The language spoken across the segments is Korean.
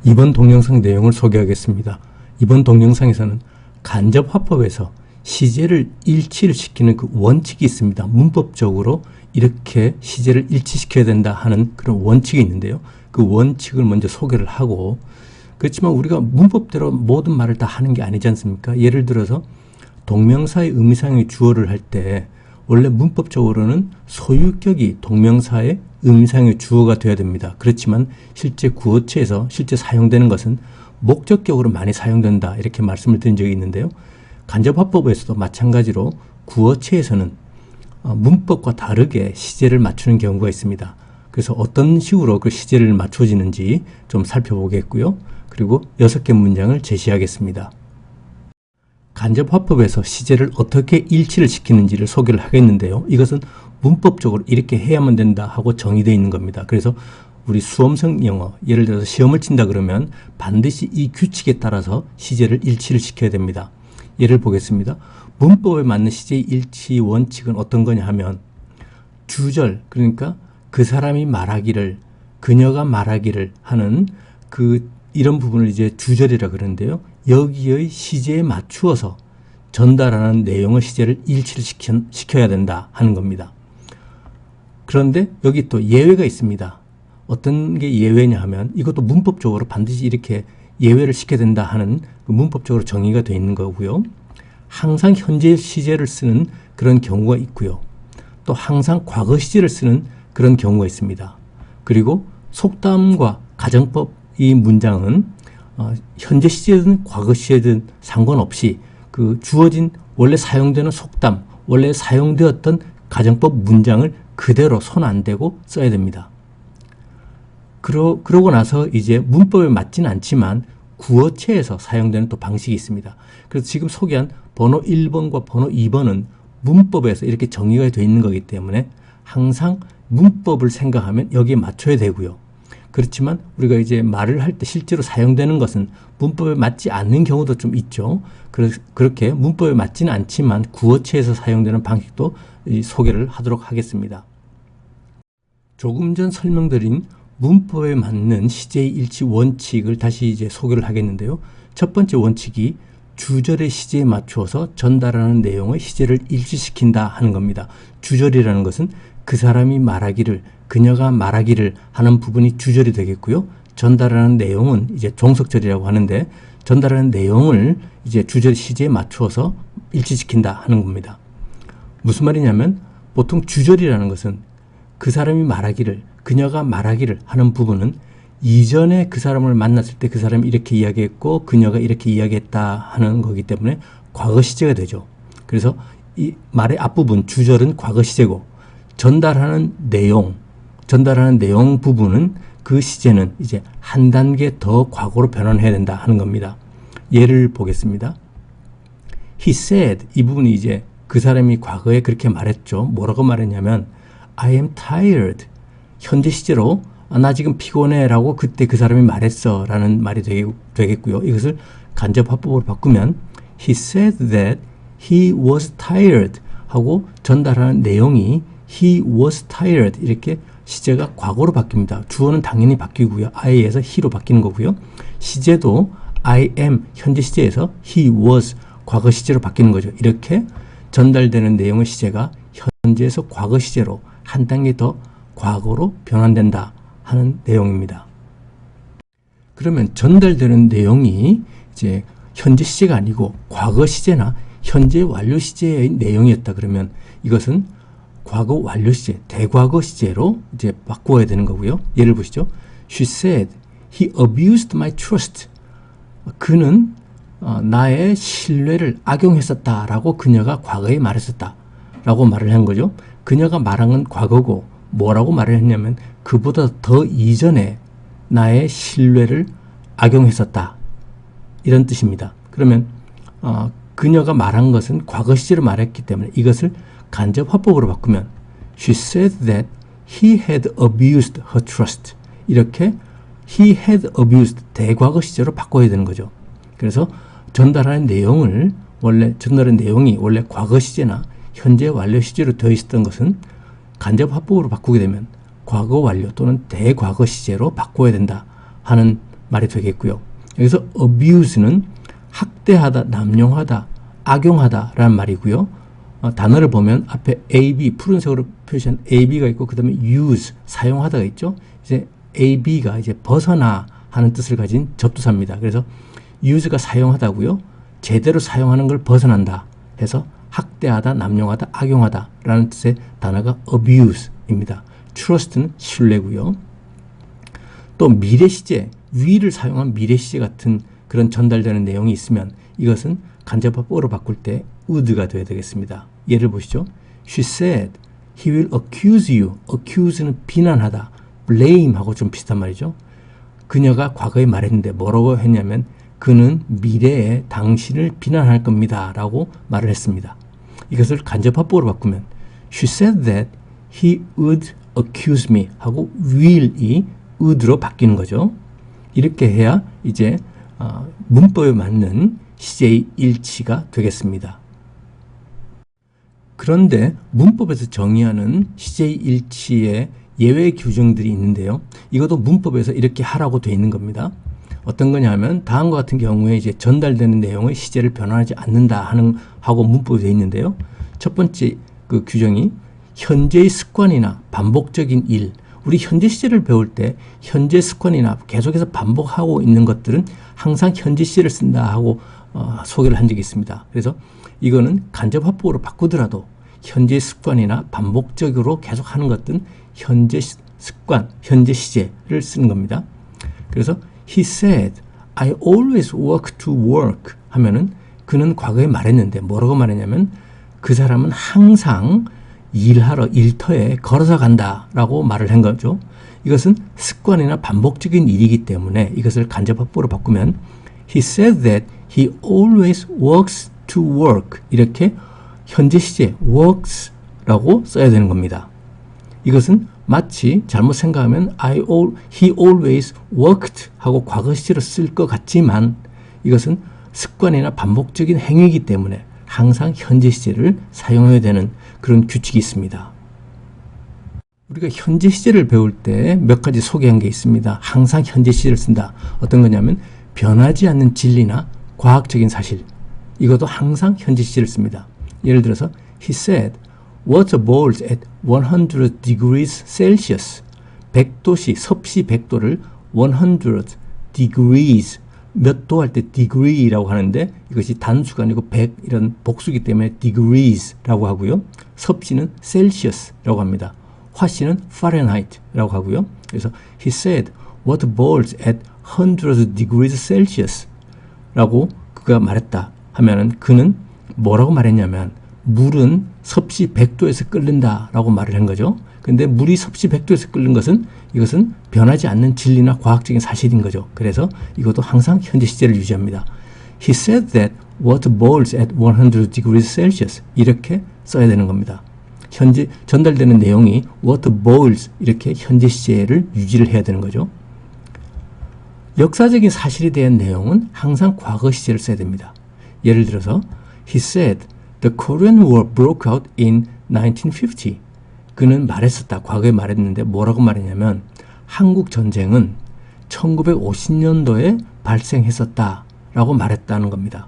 이번 동영상 내용을 소개하겠습니다. 이번 동영상에서는 간접화법에서 시제를 일치를 시키는 그 원칙이 있습니다. 문법적으로 이렇게 시제를 일치시켜야 된다 하는 그런 원칙이 있는데요. 그 원칙을 먼저 소개를 하고, 그렇지만 우리가 문법대로 모든 말을 다 하는 게 아니지 않습니까? 예를 들어서 동명사의 의미상의 주어를 할 때 원래 문법적으로는 소유격이 동명사의 의미상의 주어가 되어야 됩니다. 그렇지만 실제 구어체에서 실제 사용되는 것은 목적격으로 많이 사용된다, 이렇게 말씀을 드린 적이 있는데요. 간접화법에서도 마찬가지로 구어체에서는 문법과 다르게 시제를 맞추는 경우가 있습니다. 그래서 어떤 식으로 그 시제를 맞춰지는지 좀 살펴보겠고요. 그리고 6개 문장을 제시하겠습니다. 간접화법에서 시제를 어떻게 일치를 시키는지를 소개를 하겠는데요. 이것은 문법적으로 이렇게 해야만 된다 하고 정의되어 있는 겁니다. 그래서 우리 수험생 영어, 예를 들어서 시험을 친다 그러면 반드시 이 규칙에 따라서 시제를 일치를 시켜야 됩니다. 예를 보겠습니다. 문법에 맞는 시제의 일치 원칙은 어떤 거냐 하면, 주절, 그러니까 그 사람이 말하기를, 그녀가 말하기를 하는 이런 부분을 이제 주절이라 그러는데요. 여기의 시제에 맞추어서 전달하는 내용의 시제를 일치를 시켜야 된다 하는 겁니다. 그런데 여기 또 예외가 있습니다. 어떤 게 예외냐 하면, 이것도 문법적으로 반드시 이렇게 예외를 시켜야 된다 하는 문법적으로 정의가 되어 있는 거고요. 항상 현재 시제를 쓰는 그런 경우가 있고요. 또 항상 과거 시제를 쓰는 그런 경우가 있습니다. 그리고 속담과 가정법, 이 문장은 현재 시제든 과거 시제든 상관없이 그 주어진 원래 사용되는 속담, 원래 사용되었던 가정법 문장을 그대로 손 안 대고 써야 됩니다. 그러고 나서 이제 문법에 맞지는 않지만 구어체에서 사용되는 또 방식이 있습니다. 그래서 지금 소개한 번호 1번과 번호 2번은 문법에서 이렇게 정의가 되어 있는 거기 때문에 항상 문법을 생각하면 여기에 맞춰야 되고요. 그렇지만 우리가 이제 말을 할 때 실제로 사용되는 것은 문법에 맞지 않는 경우도 좀 있죠. 그렇게 문법에 맞지는 않지만 구어체에서 사용되는 방식도 소개를 하도록 하겠습니다. 조금 전 설명드린 문법에 맞는 시제의 일치 원칙을 다시 이제 소개를 하겠는데요. 첫 번째 원칙이 주절의 시제에 맞추어서 전달하는 내용의 시제를 일치시킨다 하는 겁니다. 주절이라는 것은 그 사람이 말하기를, 그녀가 말하기를 하는 부분이 주절이 되겠고요. 전달하는 내용은 이제 종속절이라고 하는데, 전달하는 내용을 이제 주절 시제에 맞추어서 일치시킨다 하는 겁니다. 무슨 말이냐면, 보통 주절이라는 것은 그 사람이 말하기를, 그녀가 말하기를 하는 부분은 이전에 그 사람을 만났을 때 그 사람이 이렇게 이야기했고 그녀가 이렇게 이야기했다 하는 거기 때문에 과거 시제가 되죠. 그래서 이 말의 앞부분 주절은 과거 시제고, 전달하는 내용 부분은 그 시제는 이제 한 단계 더 과거로 변환해야 된다 하는 겁니다. 예를 보겠습니다. He said, 이 부분이 이제 그 사람이 과거에 그렇게 말했죠. 뭐라고 말했냐면 I am tired. 현재 시제로 나 지금 피곤해 라고 그때 그 사람이 말했어 라는 말이 되겠고요. 이것을 간접화법으로 바꾸면 He said that he was tired 하고 전달하는 내용이 He was tired, 이렇게 시제가 과거로 바뀝니다. 주어는 당연히 바뀌고요. I에서 he로 바뀌는 거고요. 시제도 I am 현재 시제에서 he was 과거 시제로 바뀌는 거죠. 이렇게 전달되는 내용의 시제가 현재에서 과거 시제로 한 단계 더 과거로 변환된다 하는 내용입니다. 그러면 전달되는 내용이 이제 현재 시제가 아니고 과거 시제나 현재 완료 시제의 내용이었다 그러면 이것은 과거 완료 시제, 대과거 시제로 이제 바꾸어야 되는 거고요. 예를 보시죠. She said he abused my trust. 그는 나의 신뢰를 악용했었다라고 그녀가 과거에 말했었다라고 말을 한 거죠. 그녀가 말한 건 과거고 뭐라고 말을 했냐면 그보다 더 이전에 나의 신뢰를 악용했었다, 이런 뜻입니다. 그러면 그녀가 말한 것은 과거 시제로 말했기 때문에 이것을 간접화법으로 바꾸면 She said that he had abused her trust. 이렇게 he had abused 대과거 시제로 바꿔야 되는 거죠. 그래서 전달하는 내용이 원래 과거 시제나 현재 완료 시제로 되어 있었던 것은 간접화법으로 바꾸게 되면 과거 완료 또는 대과거 시제로 바꿔야 된다 하는 말이 되겠고요. 여기서 abuse는 학대하다, 남용하다, 악용하다 라는 말이고요. 단어를 보면 앞에 AB, 푸른색으로 표시한 AB가 있고 그 다음에 use, 사용하다가 있죠. 이제 AB가 이제 벗어나 하는 뜻을 가진 접두사입니다. 그래서 use가 사용하다고요. 제대로 사용하는 걸 벗어난다 해서 학대하다, 남용하다, 악용하다 라는 뜻의 단어가 abuse입니다. trust는 신뢰고요. 또 미래 시제, 위를 사용한 미래 시제 같은 그런 전달되는 내용이 있으면 이것은 간접법으로 바꿀 때 would가 되어야 되겠습니다. 예를 보시죠. She said he will accuse you. accuse는 비난하다, blame하고 좀 비슷한 말이죠. 그녀가 과거에 말했는데 뭐라고 했냐면 그는 미래에 당신을 비난할 겁니다 라고 말을 했습니다. 이것을 간접합법으로 바꾸면 She said that he would accuse me 하고 will이 would로 바뀌는 거죠. 이렇게 해야 이제 문법에 맞는 시제의 일치가 되겠습니다. 그런데 문법에서 정의하는 시제의 일치의 예외 규정들이 있는데요. 이것도 문법에서 이렇게 하라고 되어 있는 겁니다. 어떤 거냐 하면 다음과 같은 경우에 이제 전달되는 내용의 시제를 변환하지 않는다 하고 문법이 되어 있는데요. 첫 번째 그 규정이 현재의 습관이나 반복적인 일, 우리 현재 시제를 배울 때 현재 습관이나 계속해서 반복하고 있는 것들은 항상 현재 시제를 쓴다 하고 소개를 한 적이 있습니다. 그래서 이거는 간접합법으로 바꾸더라도 현재 습관이나 반복적으로 계속 하는 것들은 현재 습관, 현재 시제를 쓰는 겁니다. 그래서 He said, I always walk to work 하면은 그는 과거에 말했는데 뭐라고 말했냐면 그 사람은 항상 일하러 일터에 걸어서 간다라고 말을 한 거죠. 이것은 습관이나 반복적인 일이기 때문에 이것을 간접합법으로 바꾸면 He said that he always walks to work 이렇게 현재 시제 works라고 써야 되는 겁니다. 이것은 마치 잘못 생각하면 he always worked 하고 과거 시제로 쓸 것 같지만 이것은 습관이나 반복적인 행위이기 때문에 항상 현재 시제를 사용해야 되는 그런 규칙이 있습니다. 우리가 현재 시제를 배울 때 몇 가지 소개한 게 있습니다. 항상 현재 시제를 쓴다. 어떤 거냐면 변하지 않는 진리나 과학적인 사실. 이것도 항상 현재 시제를 씁니다. 예를 들어서 He said, water boils at 100 degrees Celsius. 100도씨, 섭씨 100도를 100 degrees, 몇 도 할 때 degree라고 하는데 이것이 단수가 아니고 100 이런 복수기 때문에 degrees라고 하고요. 섭씨는 Celsius라고 합니다. 화씨는 Fahrenheit라고 하고요. 그래서 he said, water boils at 100 degrees Celsius 라고 그가 말했다 하면은 그는 뭐라고 말했냐면 물은 섭씨 100도에서 끓는다 라고 말을 한 거죠. 근데 물이 섭씨 100도에서 끓는 것은 이것은 변하지 않는 진리나 과학적인 사실인 거죠. 그래서 이것도 항상 현재 시제를 유지합니다. He said that water boils at 100 degrees Celsius 이렇게 써야 되는 겁니다. 현재 전달되는 내용이 water boils 이렇게 현재 시제를 유지를 해야 되는 거죠. 역사적인 사실에 대한 내용은 항상 과거 시제를 써야 됩니다. 예를 들어서 He said the Korean War broke out in 1950. 그는 말했었다. 과거에 말했는데 뭐라고 말했냐면 한국 전쟁은 1950년도에 발생했었다 라고 말했다는 겁니다.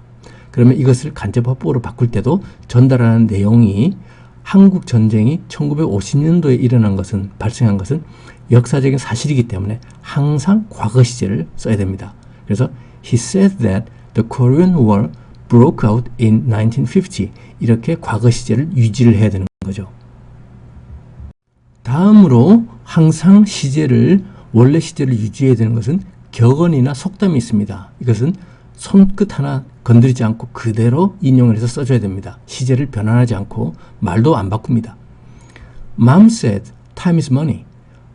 그러면 이것을 간접합법으로 바꿀 때도 전달하는 내용이 한국 전쟁이 1950년도에 일어난 것은 발생한 것은 역사적인 사실이기 때문에 항상 과거 시제를 써야 됩니다. 그래서 He said that the Korean War broke out in 1950 이렇게 과거 시제를 유지를 해야 되는 거죠. 다음으로 항상 시제를 원래 시제를 유지해야 되는 것은 격언이나 속담이 있습니다. 이것은 손끝 하나 건드리지 않고 그대로 인용을 해서 써줘야 됩니다. 시제를 변환하지 않고 말도 안 바꿉니다. Mom said, time is money.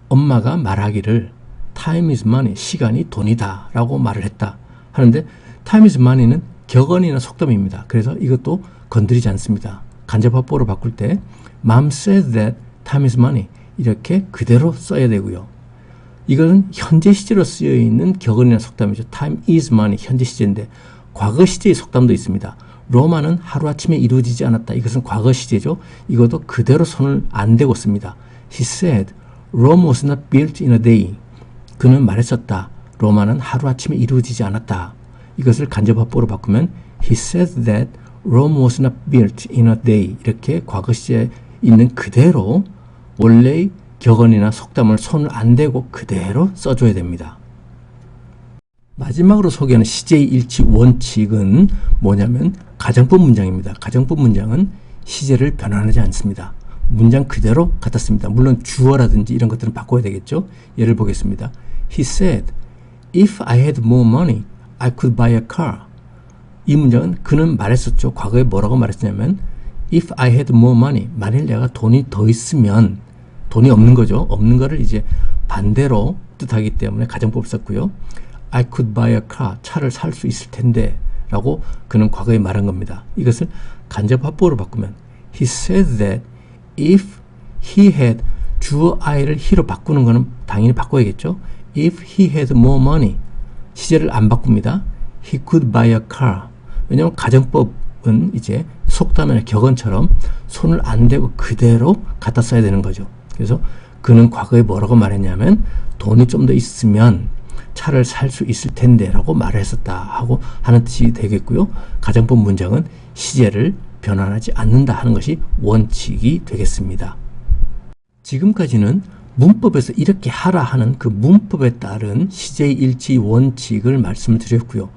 엄마가 말하기를 time is money, 시간이 돈이다 라고 말을 했다 하는데 time is money는 격언이나 속담입니다. 그래서 이것도 건드리지 않습니다. 간접합법으로 바꿀 때 Mom said that time is money 이렇게 그대로 써야 되고요. 이거는 현재 시제로 쓰여 있는 격언이나 속담이죠. Time is money, 현재 시제인데 과거 시제의 속담도 있습니다. 로마는 하루아침에 이루어지지 않았다. 이것은 과거 시제죠. 이것도 그대로 손을 안 대고 씁니다. He said, Rome was not built in a day. 그는 말했었다. 로마는 하루아침에 이루어지지 않았다. 이것을 간접합보로 바꾸면 He said that Rome was not built in a day. 이렇게 과거 시제에 있는 그대로 원래의 격언이나 속담을 손을 안 대고 그대로 써줘야 됩니다. 마지막으로 소개하는 시제의 일치 원칙은 뭐냐면 가정법 문장입니다. 가정법 문장은 시제를 변환하지 않습니다. 문장 그대로 갖다 씁니다. 물론 주어라든지 이런 것들은 바꿔야 되겠죠. 예를 보겠습니다. He said, if I had more money, I could buy a car. 이 문장은 그는 말했었죠. 과거에 뭐라고 말했냐면 if I had more money, 만일 내가 돈이 더 있으면, 돈이 없는 거죠. 없는 거를 이제 반대로 뜻하기 때문에 가정법을 썼고요. I could buy a car, 차를 살 수 있을 텐데 라고 그는 과거에 말한 겁니다. 이것을 간접합보로 바꾸면 He said that if he had, 주어 I를 he로 바꾸는 거는 당연히 바꿔야겠죠. If he had more money, 시제를 안 바꿉니다. He could buy a car. 왜냐하면 가정법은 이제 속담이나 격언처럼 손을 안 대고 그대로 갖다 써야 되는 거죠. 그래서 그는 과거에 뭐라고 말했냐면 돈이 좀 더 있으면 차를 살 수 있을 텐데 라고 말을 했었다 하고 하는 뜻이 되겠고요. 가정법 문장은 시제를 변환하지 않는다 하는 것이 원칙이 되겠습니다. 지금까지는 문법에서 이렇게 하라 하는 그 문법에 따른 시제의 일치 원칙을 말씀을 드렸고요.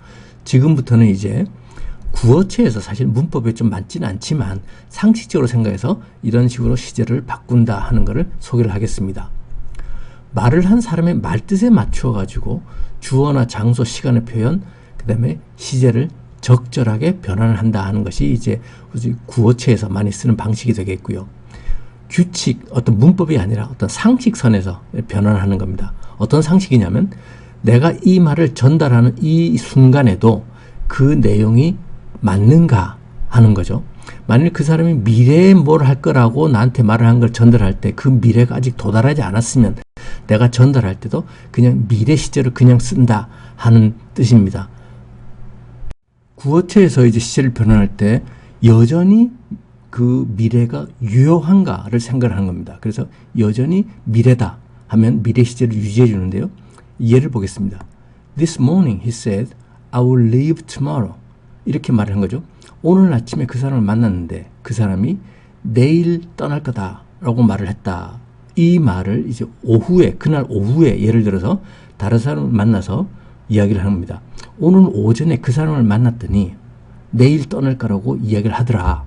지금부터는 이제 구어체에서 사실 문법에 좀 맞지는 않지만 상식적으로 생각해서 이런 식으로 시제를 바꾼다 하는 것을 소개를 하겠습니다. 말을 한 사람의 말뜻에 맞추어 가지고 주어나 장소, 시간의 표현, 그 다음에 시제를 적절하게 변환을 한다 하는 것이 이제 구어체에서 많이 쓰는 방식이 되겠고요. 규칙, 어떤 문법이 아니라 어떤 상식선에서 변환하는 겁니다. 어떤 상식이냐면 내가 이 말을 전달하는 이 순간에도 그 내용이 맞는가 하는 거죠. 만일 그 사람이 미래에 뭘 할 거라고 나한테 말을 한 걸 전달할 때 그 미래가 아직 도달하지 않았으면 내가 전달할 때도 그냥 미래 시제를 그냥 쓴다 하는 뜻입니다. 구어체에서 이제 시제를 변환할 때 여전히 그 미래가 유효한가를 생각을 하는 겁니다. 그래서 여전히 미래다 하면 미래 시제를 유지해 주는데요. 예를 보겠습니다. This morning he said, I will leave tomorrow. 이렇게 말을 한 거죠. 오늘 아침에 그 사람을 만났는데 그 사람이 내일 떠날 거다 라고 말을 했다. 이 말을 이제 오후에, 그날 오후에 예를 들어서 다른 사람을 만나서 이야기를 합니다. 오늘 오전에 그 사람을 만났더니 내일 떠날 거라고 이야기를 하더라.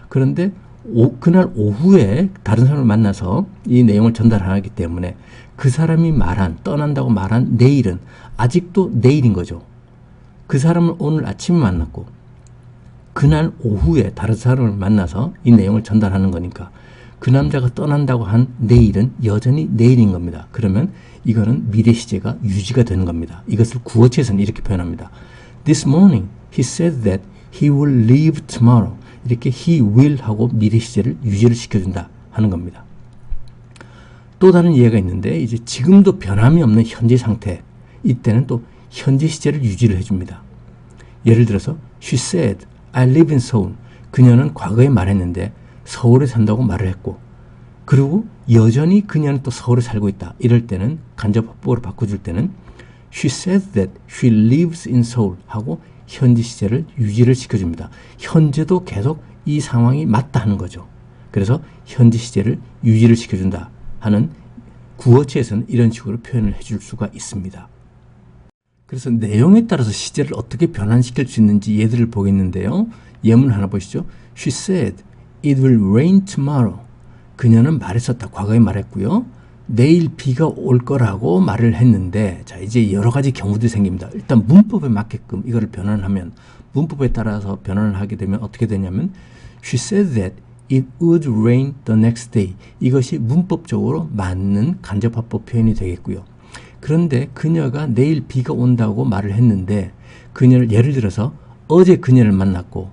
그런데 그날 오후에 다른 사람을 만나서 이 내용을 전달하기 때문에 그 사람이 말한, 떠난다고 말한 내일은 아직도 내일인 거죠. 그 사람을 오늘 아침에 만났고 그날 오후에 다른 사람을 만나서 이 내용을 전달하는 거니까 그 남자가 떠난다고 한 내일은 여전히 내일인 겁니다. 그러면 이거는 미래 시제가 유지가 되는 겁니다. 이것을 구어체에서는 이렇게 표현합니다. This morning he said that he will leave tomorrow. 이렇게 he will 하고 미래 시제를 유지를 시켜준다 하는 겁니다. 또 다른 예가 있는데 이제 지금도 변함이 없는 현재 상태, 이때는 또 현재 시제를 유지를 해줍니다. 예를 들어서 She said, I live in Seoul. 그녀는 과거에 말했는데 서울에 산다고 말을 했고 그리고 여전히 그녀는 또 서울에 살고 있다. 이럴 때는 간접합보로 바꿔줄 때는 She said that she lives in Seoul 하고 현재 시제를 유지를 시켜줍니다. 현재도 계속 이 상황이 맞다 하는 거죠. 그래서 현재 시제를 유지를 시켜준다 하는 구어체에서는 이런 식으로 표현을 해줄 수가 있습니다. 그래서 내용에 따라서 시제를 어떻게 변환시킬 수 있는지 예들을 보겠는데요. 예문 하나 보시죠. She said it will rain tomorrow. 그녀는 말했었다. 과거에 말했고요. 내일 비가 올 거라고 말을 했는데 자 이제 여러 가지 경우들이 생깁니다. 일단 문법에 맞게끔 이거를 변환하면 문법에 따라서 변환을 하게 되면 어떻게 되냐면 She said that it would rain the next day. 이것이 문법적으로 맞는 간접합법 표현이 되겠고요. 그런데 그녀가 내일 비가 온다고 말을 했는데 그녀를 예를 들어서 어제 그녀를 만났고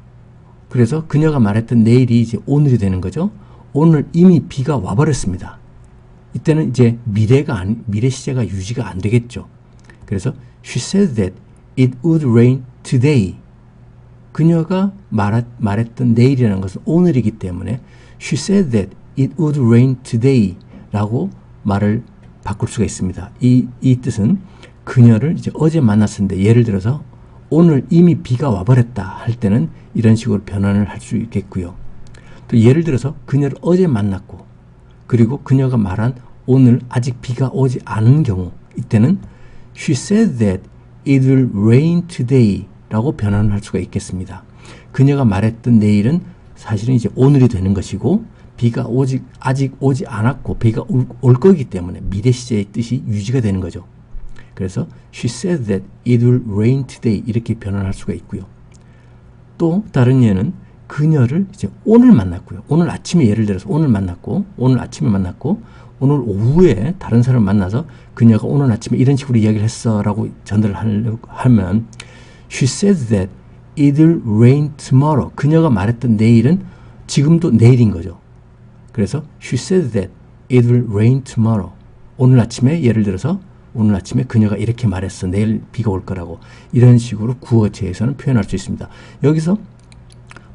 그래서 그녀가 말했던 내일이 이제 오늘이 되는 거죠. 오늘 이미 비가 와버렸습니다. 이때는 이제 미래 시제가 유지가 안 되겠죠. 그래서 She said that it would rain today. 그녀가 말했던 내일이라는 것은 오늘이기 때문에 She said that it would rain today 라고 말을 바꿀 수가 있습니다. 이 뜻은 그녀를 이제 어제 만났었는데 예를 들어서 오늘 이미 비가 와버렸다 할 때는 이런 식으로 변환을 할 수 있겠고요. 또 예를 들어서 그녀를 어제 만났고 그리고 그녀가 말한 오늘 아직 비가 오지 않은 경우 이때는 She said that it will rain today 라고 변환을 할 수가 있겠습니다. 그녀가 말했던 내일은 사실은 이제 오늘이 되는 것이고 비가 아직 오지 않았고 비가 올 거기 때문에 미래 시제의 뜻이 유지가 되는 거죠. 그래서 She said that it will rain today 이렇게 변환할 수가 있고요. 또 다른 예는 그녀를 이제 오늘 만났고요. 오늘 아침에 예를 들어서 오늘 아침에 만났고 오늘 오후에 다른 사람을 만나서 그녀가 오늘 아침에 이런 식으로 이야기를 했어 라고 전달을 하면 She said that it will rain tomorrow. 그녀가 말했던 내일은 지금도 내일인 거죠. 그래서 She said that it will rain tomorrow. 오늘 아침에 예를 들어서 오늘 아침에 그녀가 이렇게 말했어. 내일 비가 올 거라고. 이런 식으로 구어체에서는 표현할 수 있습니다. 여기서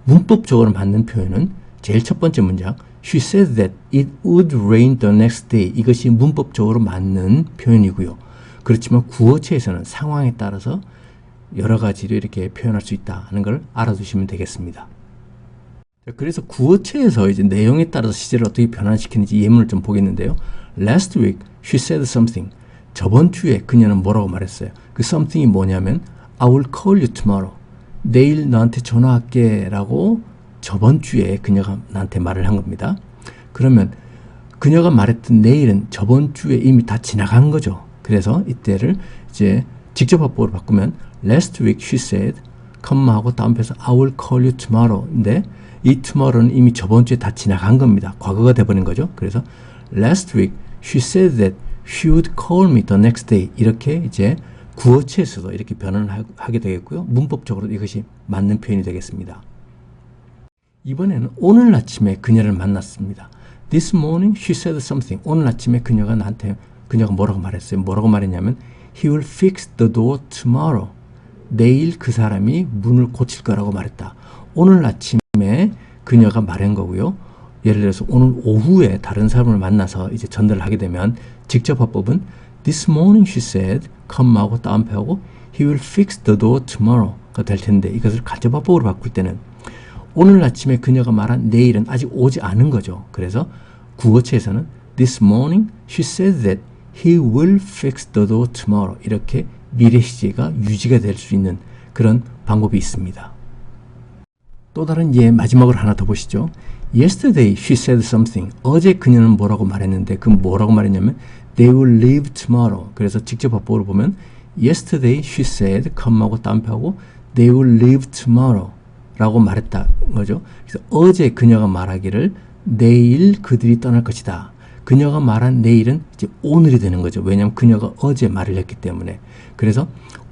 문법적으로 맞는 표현은 제일 첫 번째 문장 She said that it would rain the next day. 이것이 문법적으로 맞는 표현이고요. 그렇지만 구어체에서는 상황에 따라서 여러 가지로 이렇게 표현할 수 있다 하는 걸 알아두시면 되겠습니다. 그래서 구어체에서 이제 내용에 따라서 시제를 어떻게 변환시키는지 예문을 좀 보겠는데요. Last week she said something. 저번 주에 그녀는 뭐라고 말했어요? 그 something이 뭐냐면 I will call you tomorrow. 내일 너한테 전화할게 라고 저번 주에 그녀가 나한테 말을 한 겁니다. 그러면 그녀가 말했던 내일은 저번 주에 이미 다 지나간 거죠. 그래서 이때를 이제 직접 화법으로 바꾸면 Last week she said, 하고 다음 편에서 I will call you tomorrow인데 이 tomorrow는 이미 저번 주에 다 지나간 겁니다. 과거가 돼버린 거죠. 그래서 Last week she said that she would call me the next day. 이렇게 이제 구어체에서도 이렇게 변환을 하게 되겠고요. 문법적으로 이것이 맞는 표현이 되겠습니다. 이번에는 오늘 아침에 그녀를 만났습니다. This morning she said something. 오늘 아침에 그녀가 뭐라고 말했어요? 뭐라고 말했냐면 He will fix the door tomorrow. 내일 그 사람이 문을 고칠 거라고 말했다. 오늘 아침에 그녀가 말한 거고요. 예를 들어서 오늘 오후에 다른 사람을 만나서 이제 전달을 하게 되면 직접 화법은 This morning she said, 하고 다운표하고 He will fix the door tomorrow가 될 텐데 이것을 간접 화법으로 바꿀 때는 오늘 아침에 그녀가 말한 내일은 아직 오지 않은 거죠. 그래서 구어체에서는 This morning she said that He will fix the door tomorrow. 이렇게 미래 시제가 유지가 될 수 있는 그런 방법이 있습니다. 또 다른 예 마지막으로 하나 더 보시죠. Yesterday she said something. 어제 그녀는 뭐라고 말했는데 그 뭐라고 말했냐면 They will leave tomorrow. 그래서 직접 화법으로 보면 Yesterday she said, 하고 다운표하고 They will leave tomorrow 라고 말했다 거죠. 그래서 어제 그녀가 말하기를 내일 그들이 떠날 것이다. 그녀가 말한 내일은 이제 오늘이 되는 거죠. 왜냐하면 그녀가 어제 말을 했기 때문에. 그래서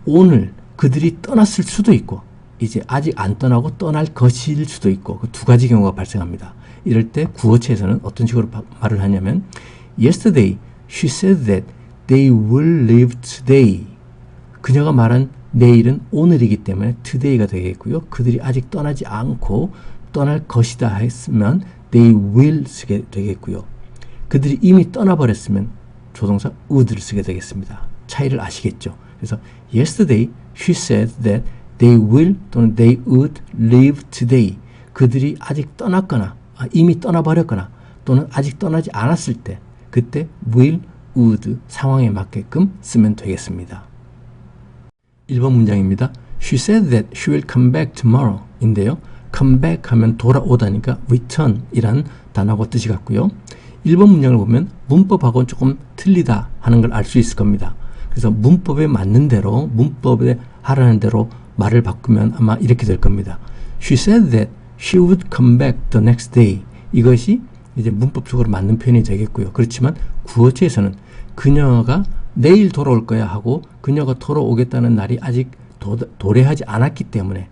오늘 그들이 떠났을 수도 있고 이제 아직 안 떠나고 떠날 것일 수도 있고 그 두 가지 경우가 발생합니다. 이럴 때 구어체에서는 어떤 식으로 말을 하냐면 Yesterday she said that they will leave today. 그녀가 말한 내일은 오늘이기 때문에 today가 되겠고요. 그들이 아직 떠나지 않고 떠날 것이다 했으면 they will 쓰게 되겠고요. 그들이 이미 떠나버렸으면 조동사 would를 쓰게 되겠습니다. 차이를 아시겠죠? 그래서 yesterday she said that they will 또는 they would leave today. 그들이 아직 떠났거나 이미 떠나버렸거나 또는 아직 떠나지 않았을 때 그때 will, would 상황에 맞게끔 쓰면 되겠습니다. 1번 문장입니다. She said that she will come back tomorrow 인데요. come back 하면 돌아오다니까 return 이란 단어하고 뜻이 같고요. 1번 문장을 보면 문법하고는 조금 틀리다 하는 걸 알 수 있을 겁니다. 그래서 문법에 맞는 대로 문법에 하라는 대로 말을 바꾸면 아마 이렇게 될 겁니다. She said that she would come back the next day. 이것이 이제 문법적으로 맞는 표현이 되겠고요. 그렇지만 구어체에서는 그녀가 내일 돌아올 거야 하고 그녀가 돌아오겠다는 날이 아직 도래하지 않았기 때문에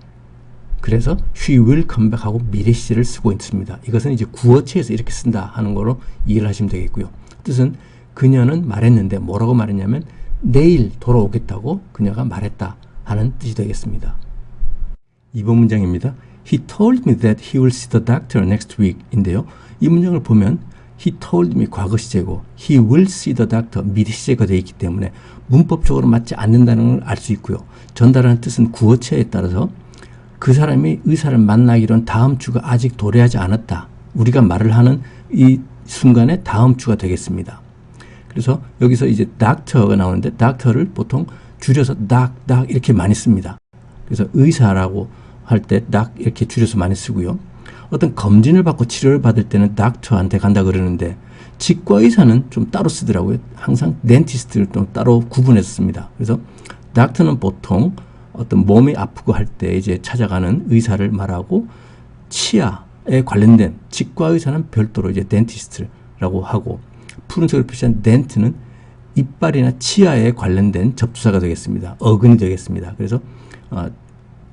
그래서 she will come back 하고 미래 시제를 쓰고 있습니다. 이것은 이제 구어체에서 이렇게 쓴다 하는 거로 이해를 하시면 되겠고요. 뜻은 그녀는 말했는데 뭐라고 말했냐면 내일 돌아오겠다고 그녀가 말했다 하는 뜻이 되겠습니다. 2번 문장입니다. He told me that he will see the doctor next week 인데요. 이 문장을 보면 he told me 과거 시제고 he will see the doctor 미래 시제가 되어 있기 때문에 문법적으로 맞지 않는다는 걸 알 수 있고요. 전달하는 뜻은 구어체에 따라서 그 사람이 의사를 만나기로는 다음 주가 아직 도래하지 않았다. 우리가 말을 하는 이 순간에 다음 주가 되겠습니다. 그래서 여기서 이제 doctor가 나오는데 doctor를 보통 줄여서 doc 이렇게 많이 씁니다. 그래서 의사라고 할 때 doc 이렇게 줄여서 많이 쓰고요. 어떤 검진을 받고 치료를 받을 때는 doctor한테 간다 그러는데 치과 의사는 좀 따로 쓰더라고요. 항상 dentist를 좀 따로 구분해서 씁니다. 그래서 doctor는 보통 어떤 몸이 아프고 할 때 이제 찾아가는 의사를 말하고 치아에 관련된 치과 의사는 별도로 이제 dentist라고 하고 푸른색으로 표시한 dent는 이빨이나 치아에 관련된 접수사가 되겠습니다. 어근이 되겠습니다. 그래서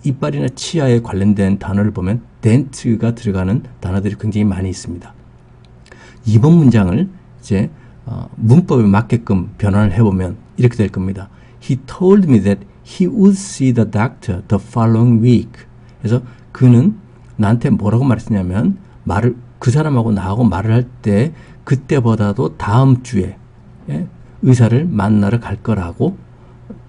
이빨이나 치아에 관련된 단어를 보면 dent가 들어가는 단어들이 굉장히 많이 있습니다. 이번 문장을 이제 문법에 맞게끔 변환을 해보면 이렇게 될 겁니다. He told me that he would see the doctor the following week. 그래서 그는 나한테 뭐라고 말했냐면 그 사람하고 나하고 말을 할 때 그때보다도 다음 주에 의사를 만나러 갈 거라고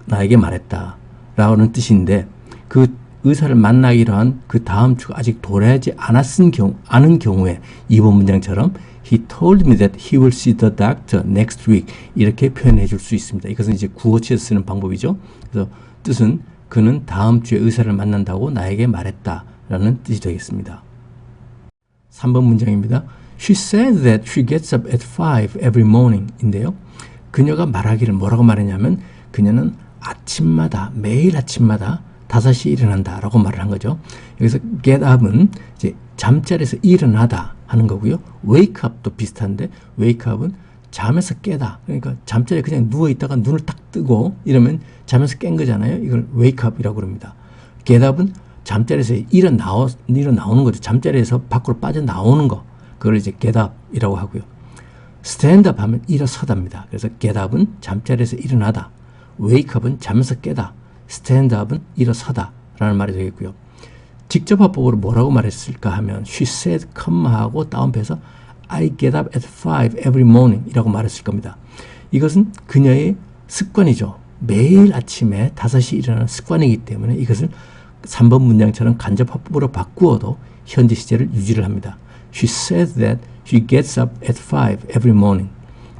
나에게 말했다 라는 뜻인데 그 의사를 만나기로 한 그 다음 주가 아직 도래하지 않은 경우에 이번 문장처럼 He told me that he will see the doctor next week 이렇게 표현해 줄 수 있습니다. 이것은 이제 구어체에서 쓰는 방법이죠. 그래서 뜻은 그는 다음 주에 의사를 만난다고 나에게 말했다 라는 뜻이 되겠습니다. 3번 문장입니다. She said that she gets up at 5 every morning 인데요. 그녀가 말하기를 뭐라고 말했냐면 그녀는 아침마다 매일 아침마다 5시에 일어난다 라고 말을 한 거죠. 여기서 get up은 이제 잠자리에서 일어나다 하는 거고요. wake up도 비슷한데 wake up은 잠에서 깨다. 그러니까 잠자리에 그냥 누워있다가 눈을 딱 뜨고 이러면 잠에서 깬 거잖아요. 이걸 wake up이라고 그럽니다. get up은 잠자리에서 일어나오는 거죠. 잠자리에서 밖으로 빠져나오는 거. 그걸 이제 get up이라고 하고요. stand up 하면 일어서답니다. 그래서 get up은 잠자리에서 일어나다. wake up은 잠에서 깨다. stand up은 일어서다 라는 말이 되겠고요. 직접 화법으로 뭐라고 말했을까 하면 she said 하고 다운표에서 I get up at 5 every morning 이라고 말했을 겁니다. 이것은 그녀의 습관이죠. 매일 아침에 5시 일어나는 습관이기 때문에 이것을 3번 문장처럼 간접 화법으로 바꾸어도 현재 시제를 유지를 합니다. She said that she gets up at 5 every morning.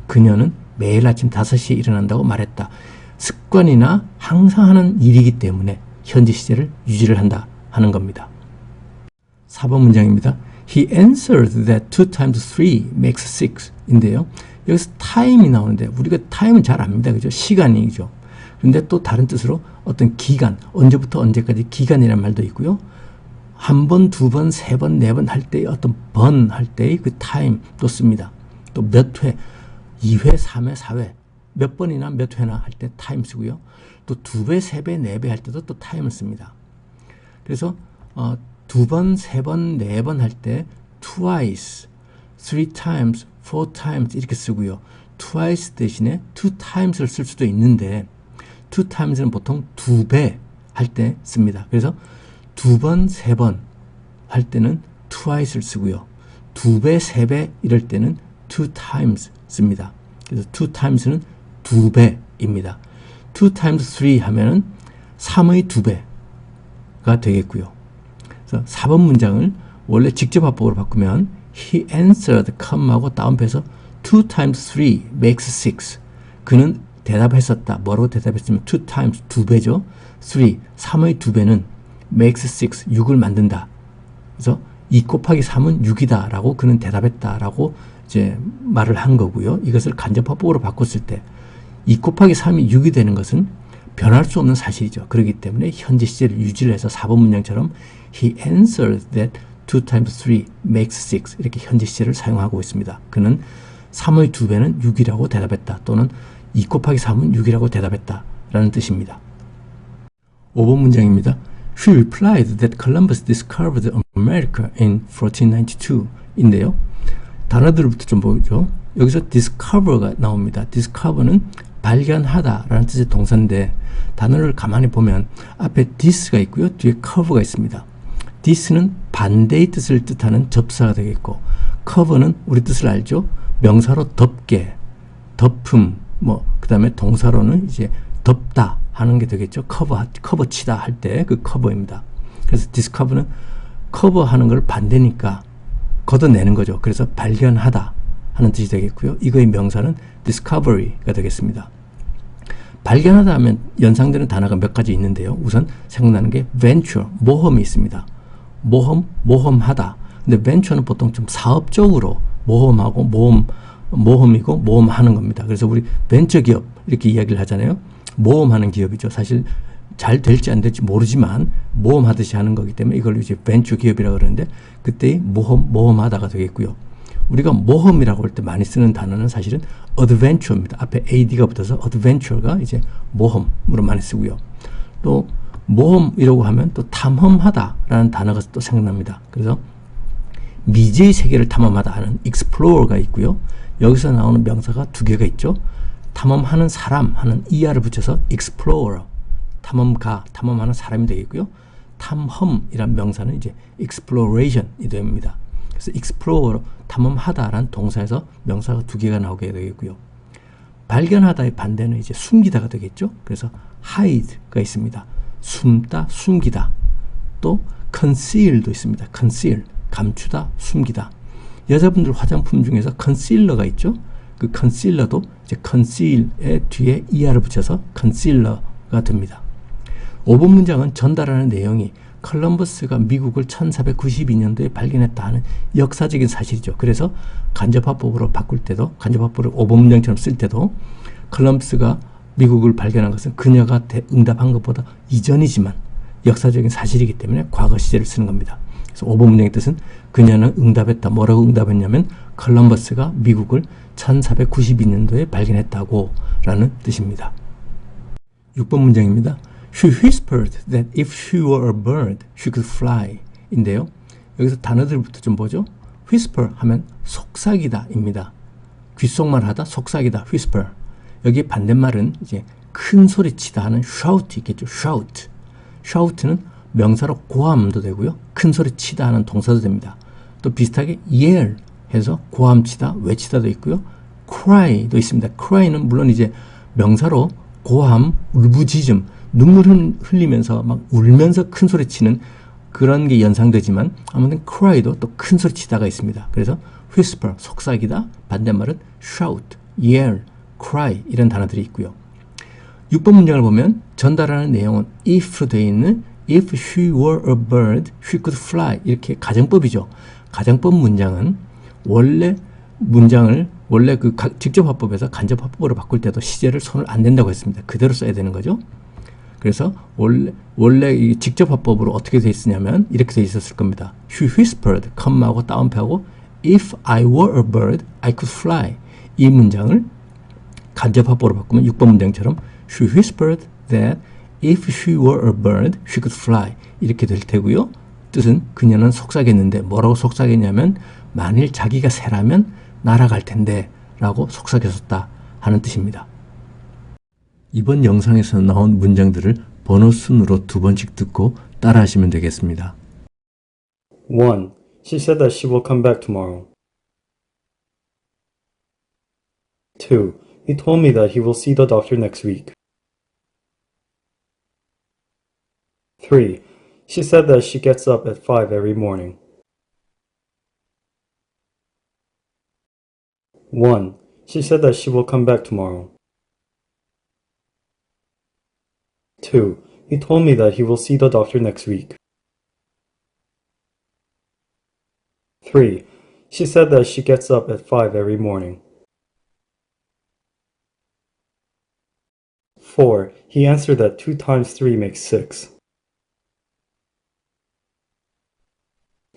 그녀는 매일 아침 5시에 일어난다고 말했다. 습관이나 항상 하는 일이기 때문에 현재 시제를 유지를 한다 하는 겁니다. 4번 문장입니다. He answered that 2 times 3 makes 6 인데요. 여기서 time이 나오는데 우리가 time은 잘 압니다. 그죠? 시간이죠. 그런데 또 다른 뜻으로 어떤 기간, 언제부터 언제까지 기간이라는 말도 있고요. 한 번, 두 번, 세 번, 네 번 할 때의 어떤 번 할 때의 그 time도 씁니다. 또 몇 회, 2회, 3회, 4회 몇 번이나 몇 회나 할 때 time 쓰고요. 또 2배, 3배, 4배 할 때도 또 time을 씁니다. 그래서 2번, 3번, 4번 할 때 twice, 3 times, 4 times 이렇게 쓰고요. twice 대신에 2 times를 쓸 수도 있는데 2 times는 보통 2배 할 때 씁니다. 그래서 2번, 3번 할 때는 twice를 쓰고요. 2배, 3배 이럴 때는 2 times 씁니다. 그래서 2 times는 2배입니다. 2 times 3 하면은 3의 2배가 되겠고요. 그래서 4번 문장을 원래 직접 화법으로 바꾸면 He answered, 하고 다운표에서 2 times 3 makes 6. 그는 대답했었다. 뭐라고 대답했으면 2 times 2배죠. 3의 2배는 makes 6, 6을 만든다. 그래서 2 곱하기 3은 6이다 라고 그는 대답했다 라고 이제 말을 한 거고요. 이것을 간접 화법으로 바꿨을 때 2 곱하기 3이 6이 되는 것은 변할 수 없는 사실이죠. 그렇기 때문에 현재 시제를 유지를 해서 4번 문장처럼 He answered that 2 times 3 makes 6 이렇게 현재 시제를 사용하고 있습니다. 그는 3의 2배는 6이라고 대답했다. 또는 2 곱하기 3은 6이라고 대답했다 라는 뜻입니다. 5번 문장입니다. She replied that Columbus discovered America in 1492 인데요. 단어들부터 좀 보죠. 여기서 discover가 나옵니다. discover는 발견하다 라는 뜻의 동사인데 단어를 가만히 보면 앞에 this가 있고요. 뒤에 cover가 있습니다. this는 반대의 뜻을 뜻하는 접사가 되겠고 cover는 우리 뜻을 알죠. 명사로 덮게, 덮음, 뭐 그다음에 동사로는 이제 덮다 하는 게 되겠죠. 커버 치다 할 때 그 커버입니다. 그래서 discover는 커버하는 걸 반대니까 걷어내는 거죠. 그래서 발견하다 하는 뜻이 되겠고요. 이거의 명사는 discovery가 되겠습니다. 발견하다 하면 연상되는 단어가 몇 가지 있는데요. 우선 생각나는 게 venture, 모험이 있습니다. 모험하다. 근데 venture는 보통 좀 사업적으로 모험하고 모험이고 모험하는 겁니다. 그래서 우리 벤처 기업 이렇게 이야기를 하잖아요. 모험하는 기업이죠. 사실 잘 될지 안 될지 모르지만 모험하듯이 하는 거기 때문에 이걸 이제 벤처 기업이라고 그러는데 그때의 모험하다가 되겠고요. 우리가 모험이라고 할 때 많이 쓰는 단어는 사실은 adventure입니다. 앞에 ad가 붙어서 adventure가 이제 모험으로 많이 쓰고요. 또 모험이라고 하면 또 탐험하다라는 단어가 또 생각납니다. 그래서 미지의 세계를 탐험하다 하는 explorer가 있고요. 여기서 나오는 명사가 두 개가 있죠. 탐험하는 사람 하는 er를 붙여서 explorer, 탐험하는 사람이 되겠고요. 탐험이란 명사는 이제 exploration이 됩니다. 그래서 explorer, 탐험하다라는 동사에서 명사가 두 개가 나오게 되겠고요. 발견하다의 반대는 이제 숨기다가 되겠죠. 그래서 hide가 있습니다. 숨다, 숨기다. 또 conceal도 있습니다. conceal, 감추다, 숨기다. 여자분들 화장품 중에서 컨실러가 있죠. 그 컨실러도 이제 conceal의 뒤에 er를 붙여서 concealer가 됩니다. 5번 문장은 전달하는 내용이 컬럼버스가 미국을 1492년도에 발견했다 하는 역사적인 사실이죠. 그래서 간접화법으로 바꿀 때도, 간접화법을 5번 문장처럼 쓸 때도 컬럼버스가 미국을 발견한 것은 그녀가 응답한 것보다 이전이지만 역사적인 사실이기 때문에 과거 시제를 쓰는 겁니다. 그래서 5번 문장의 뜻은 그녀는 응답했다. 뭐라고 응답했냐면 컬럼버스가 미국을 1492년도에 발견했다고 라는 뜻입니다. 6번 문장입니다. She whispered that if she were a bird, she could fly. 인데요. 여기서 단어들부터 좀 보죠. whisper 하면 속삭이다 입니다. 귓속말 하다, 속삭이다, whisper. 여기 반대말은 이제 큰 소리치다 하는 shout 있겠죠. shout. shout는 명사로 고함도 되고요. 큰 소리치다 하는 동사도 됩니다. 또 비슷하게 yell 해서 고함치다, 외치다도 있고요. cry도 있습니다. cry는 물론 이제 명사로 고함, 울부짖음, 눈물 흘리면서 막 울면서 큰 소리 치는 그런 게 연상되지만 아무튼 cry도 또 큰 소리 치다가 있습니다. 그래서 whisper, 속삭이다, 반대말은 shout, yell, cry 이런 단어들이 있고요. 6번 문장을 보면 전달하는 내용은 if로 되어 있는 if she were a bird, she could fly 이렇게 가정법이죠. 가정법 문장은 원래 그 직접화법에서 간접화법으로 바꿀 때도 시제를 손을 안 댄다고 했습니다. 그대로 써야 되는 거죠. 그래서 원래 이 직접화법으로 어떻게 돼 있으냐면 이렇게 돼 있었을 겁니다. She whispered, 컴마하고 따옴표하고 If I were a bird, I could fly. 이 문장을 간접화법으로 바꾸면 6번 문장처럼 She whispered that if she were a bird, she could fly. 이렇게 될 테고요. 뜻은 그녀는 속삭였는데 뭐라고 속삭였냐면 만일 자기가 새라면 날아갈 텐데 라고 속삭였었다 하는 뜻입니다. 이번 영상에서 나온 문장들을 번호 순으로 두 번씩 듣고 따라 하시면 되겠습니다. 1. She said that she will come back tomorrow. 2. He told me that he will see the doctor next week. 3. She said that she gets up at 5 every morning. 1. She said that she will come back tomorrow. 2. He told me that he will see the doctor next week. 3. She said that she gets up at 5 every morning. 4. He answered that 2 times 3 makes 6.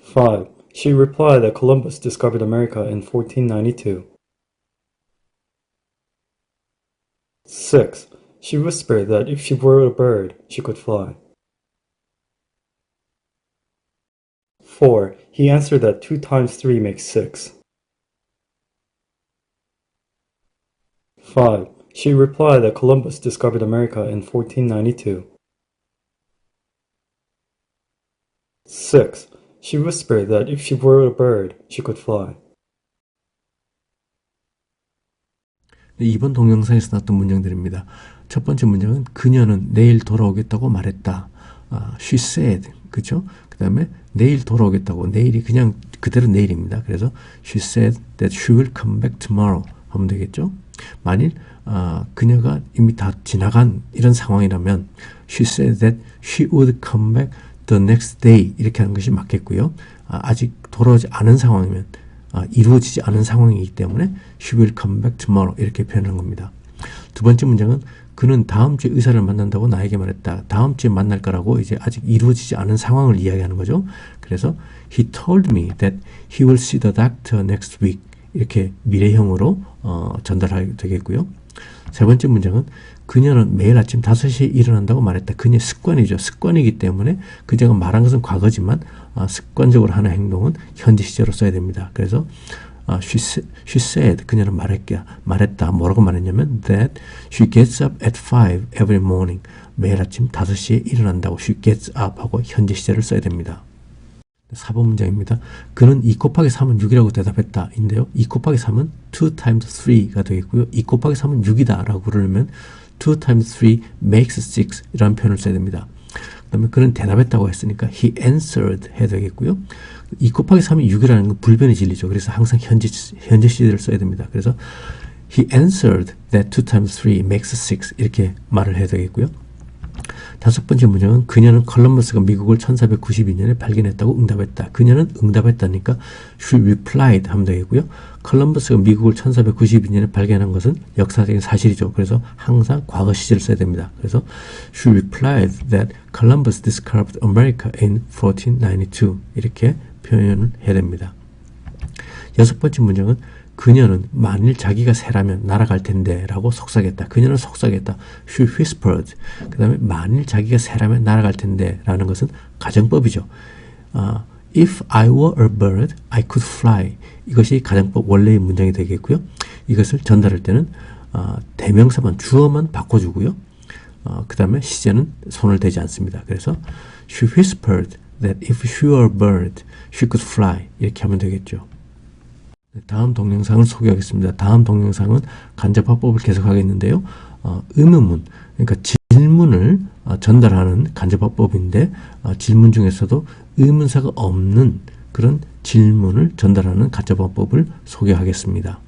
5. She replied that Columbus discovered America in 1492. 6. She whispered that if she were a bird, she could fly. 4. He answered that 2 times 3 makes 6. 5. She replied that Columbus discovered America in 1492. 6. She whispered that if she were a bird, she could fly. 이번 동영상에서 나왔던 문장들입니다. 첫 번째 문장은 그녀는 내일 돌아오겠다고 말했다. She said. 그죠? 그 다음에 내일 돌아오겠다고. 내일이 그냥 그대로 내일입니다. 그래서 she said that she will come back tomorrow 하면 되겠죠? 만일 그녀가 이미 다 지나간 이런 상황이라면 she said that she would come back the next day 이렇게 하는 것이 맞겠고요. 아직 돌아오지 않은 상황이면 이루어지지 않은 상황이기 때문에 she will come back tomorrow 이렇게 표현하는 겁니다. 두 번째 문장은 그는 다음 주에 의사를 만난다고 나에게 말했다. 다음 주에 만날 거라고 이제 아직 이루어지지 않은 상황을 이야기하는 거죠. 그래서 he told me that he will see the doctor next week 이렇게 미래형으로 전달하게 되겠고요. 세 번째 문장은 그녀는 매일 아침 5시에 일어난다고 말했다. 그녀의 습관이죠. 습관이기 때문에 그녀가 말한 것은 과거지만 습관적으로 하는 행동은 현재 시제로 써야 됩니다. 그래서 she said 그녀는 말했다. 뭐라고 말했냐면 that she gets up at 5 every morning. 매일 아침 5시에 일어난다고 she gets up 하고 현재 시제를 써야 됩니다. 4번 문장입니다. 그는 2 곱하기 3은 6이라고 대답했다. 인데요. 2 곱하기 3은 2 times 3가 되겠고요. 2 곱하기 3은 6이다 라고 그러면 2 times 3 makes 6 이라는 표현을 써야 됩니다. 그 다음에 그는 대답했다고 했으니까 he answered 해야 되겠고요. 2 곱하기 3이 6이라는 건 불변의 진리죠. 그래서 항상 현재 시제를 써야 됩니다. 그래서 he answered that 2 times 3 makes 6 이렇게 말을 해야 되겠고요. 다섯 번째 문장은 그녀는 컬럼버스가 미국을 1492년에 발견했다고 응답했다. 그녀는 응답했다니까 she replied 하면 되겠고요. 컬럼버스가 미국을 1492년에 발견한 것은 역사적인 사실이죠. 그래서 항상 과거 시제를 써야 됩니다. 그래서 she replied that Columbus discovered America in 1492 이렇게 표현을 해야 됩니다. 여섯 번째 문장은 그녀는 만일 자기가 새라면 날아갈 텐데 라고 속삭였다. 그녀는 속삭였다. She whispered. 그 다음에 만일 자기가 새라면 날아갈 텐데 라는 것은 가정법이죠. If I were a bird, I could fly. 이것이 가정법 원래의 문장이 되겠고요. 이것을 전달할 때는 대명사만 주어만 바꿔주고요. 그 다음에 시제는 손을 대지 않습니다. 그래서 She whispered that if she were a bird, she could fly. 이렇게 하면 되겠죠. 다음 동영상을 소개하겠습니다. 다음 동영상은 간접화법을 계속하겠는데요. 의문문, 그러니까 질문을 전달하는 간접화법인데 질문 중에서도 의문사가 없는 그런 질문을 전달하는 간접화법을 소개하겠습니다.